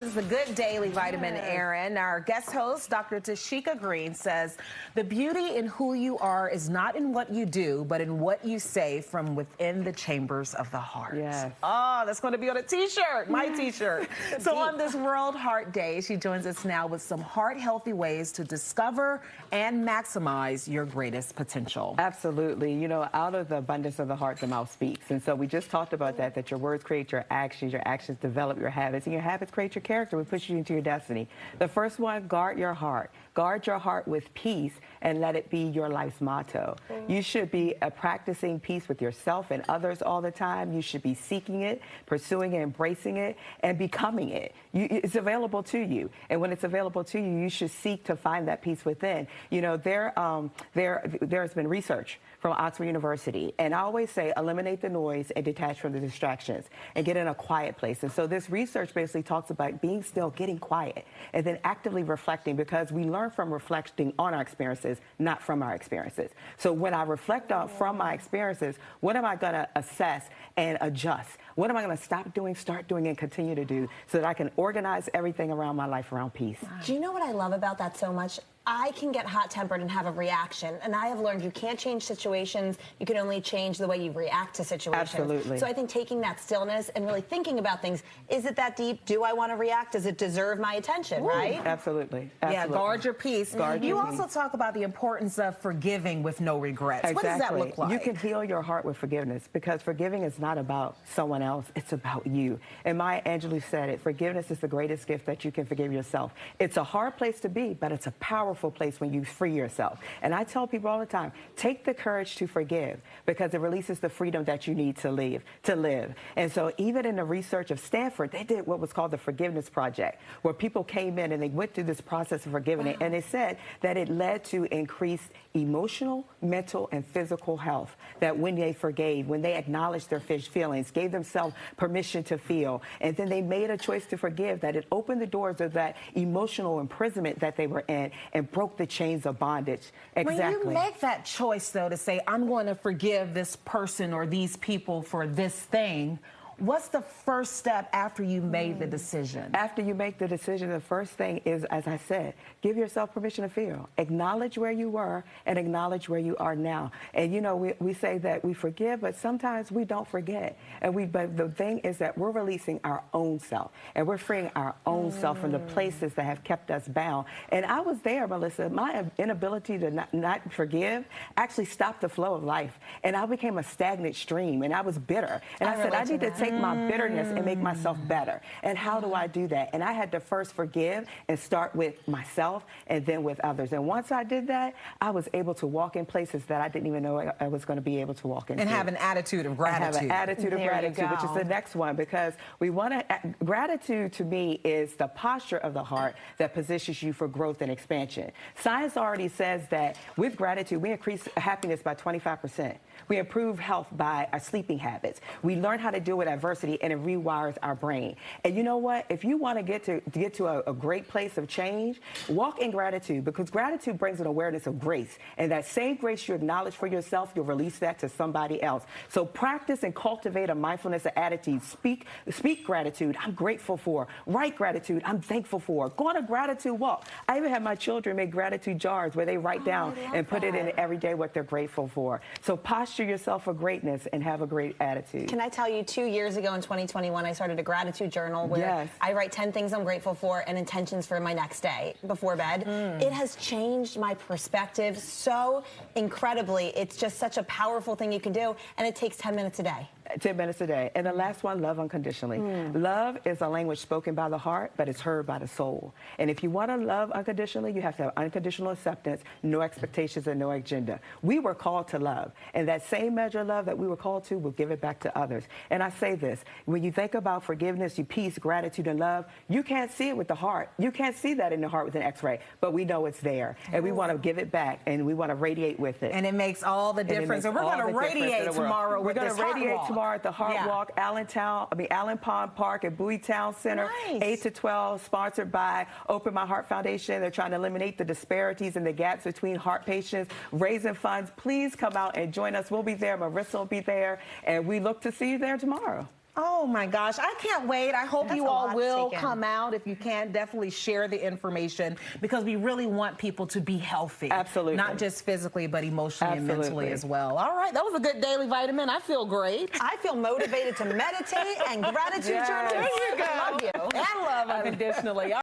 This is a good daily vitamin, Erin. Our guest host, Dr. Tasheka Green, says the beauty in who you are is not in what you do, but in what you say from within the chambers of the heart. Yes. Oh, that's going to be on a t-shirt, my t-shirt. So on this World Heart Day, she joins us now with some heart-healthy ways to discover and maximize your greatest potential. Absolutely. You know, out of the abundance of the heart, the mouth speaks. And so we just talked about that your words create your actions develop your habits, and your habits create your character, will push you into your destiny. The first one, guard your heart. Guard your heart with peace and let it be your life's motto. You should be practicing peace with yourself and others all the time. You should be seeking it, pursuing it, embracing it, and becoming it. It's available to you. And when it's available to you, you should seek to find that peace within. You know, there's been research from Oxford University, and I always say eliminate the noise and detach from the distractions and get in a quiet place. And so this research basically talks about being still, getting quiet, and then actively reflecting, because we learn from reflecting on our experiences, not from our experiences. So when I reflect on from my experiences, what am I going to assess and adjust? What am I going to stop doing, start doing, and continue to do so that I can organize everything around my life around peace? Do you know what I love about that so much? I can get hot-tempered and have a reaction, and I have learned you can't change situations. You can only change the way you react to situations. Absolutely. So I think taking that stillness and really thinking about things, is it that deep? Do I want to react? Does it deserve my attention, right? Absolutely. Yeah, guard your peace. You also talk about the importance of forgiving with no regrets. Exactly. What does that look like? You can heal your heart with forgiveness, because forgiving is not about someone else. It's about you. And Maya Angelou said it, forgiveness is the greatest gift that you can forgive yourself. It's a hard place to be, but it's a powerful place when you free yourself. And I tell people all the time, take the courage to forgive, because it releases the freedom that you need to live. And so even in the research of Stanford, they did what was called the Forgiveness Project, where people came in and they went through this process of forgiving, and they said that it led to increased emotional, mental, and physical health. That when they forgave, when they acknowledged their feelings, gave themselves permission to feel, and then they made a choice to forgive, that it opened the doors of that emotional imprisonment that they were in and broke the chains of bondage. When you make that choice, though, to say, I'm going to forgive this person or these people for this thing, what's the first step after you made the decision? After you make the decision, the first thing is, as I said, give yourself permission to feel. Acknowledge where you were and acknowledge where you are now. And, you know, we say that we forgive, but sometimes we don't forget. But the thing is that we're releasing our own self, and we're freeing our own self from the places that have kept us bound. And I was there, Marissa. My inability to not forgive actually stopped the flow of life. And I became a stagnant stream, and I was bitter. And I said, I need to take my bitterness and make myself better. And how do I do that? And I had to first forgive and start with myself and then with others. And once I did that, I was able to walk in places that I didn't even know I was going to be able to walk into. And have an attitude of gratitude. Have an attitude of gratitude, which is the next one, because we want to, gratitude to me is the posture of the heart that positions you for growth and expansion. Science already says that with gratitude, we increase happiness by 25%. We improve health by our sleeping habits. We learn how to deal with adversity, and it rewires our brain. And you know what? If you want to get to a great place of change, walk in gratitude, because gratitude brings an awareness of grace. And that same grace you acknowledge for yourself, you'll release that to somebody else. So practice and cultivate a mindfulness of attitude. Speak gratitude, I'm grateful for. Write gratitude, I'm thankful for. Go on a gratitude walk. I even have my children make gratitude jars where they write down and put it in every day what they're grateful for. So posture yourself for greatness and have a great attitude. Can I tell you, 2 years ago in 2021, I started a gratitude journal where I write 10 things I'm grateful for and intentions for my next day before bed. It has changed my perspective so incredibly. It's just such a powerful thing you can do, and it takes 10 minutes a day. 10 minutes a day. And the last one, love unconditionally. Love is a language spoken by the heart, but it's heard by the soul. And if you want to love unconditionally, you have to have unconditional acceptance, no expectations, and no agenda. We were called to love, and that same measure of love that we were called to, we'll give it back to others. And I say this, when you think about forgiveness, peace, gratitude, and love, you can't see it with the heart. You can't see that in the heart with an x-ray, but we know it's there. And we want to give it back, and we want to radiate with it. And it makes all the difference. And we're going to radiate tomorrow with this heart walk. Tomorrow at the Heart Walk, Allen Pond Park at Bowie Town Center, 8 to 12, sponsored by Open My Heart Foundation. They're trying to eliminate the disparities and the gaps between heart patients, raising funds. Please come out and join us. We'll be there. Marissa will be there, and we look to see you there tomorrow. Oh my gosh, I can't wait. I hope you all will come out. If you can, definitely share the information because we really want people to be healthy. Absolutely. Not just physically, but emotionally and mentally as well. All right, that was a good daily vitamin. I feel great. I feel motivated to meditate and gratitude journal. There you go. I love you. And love unconditionally.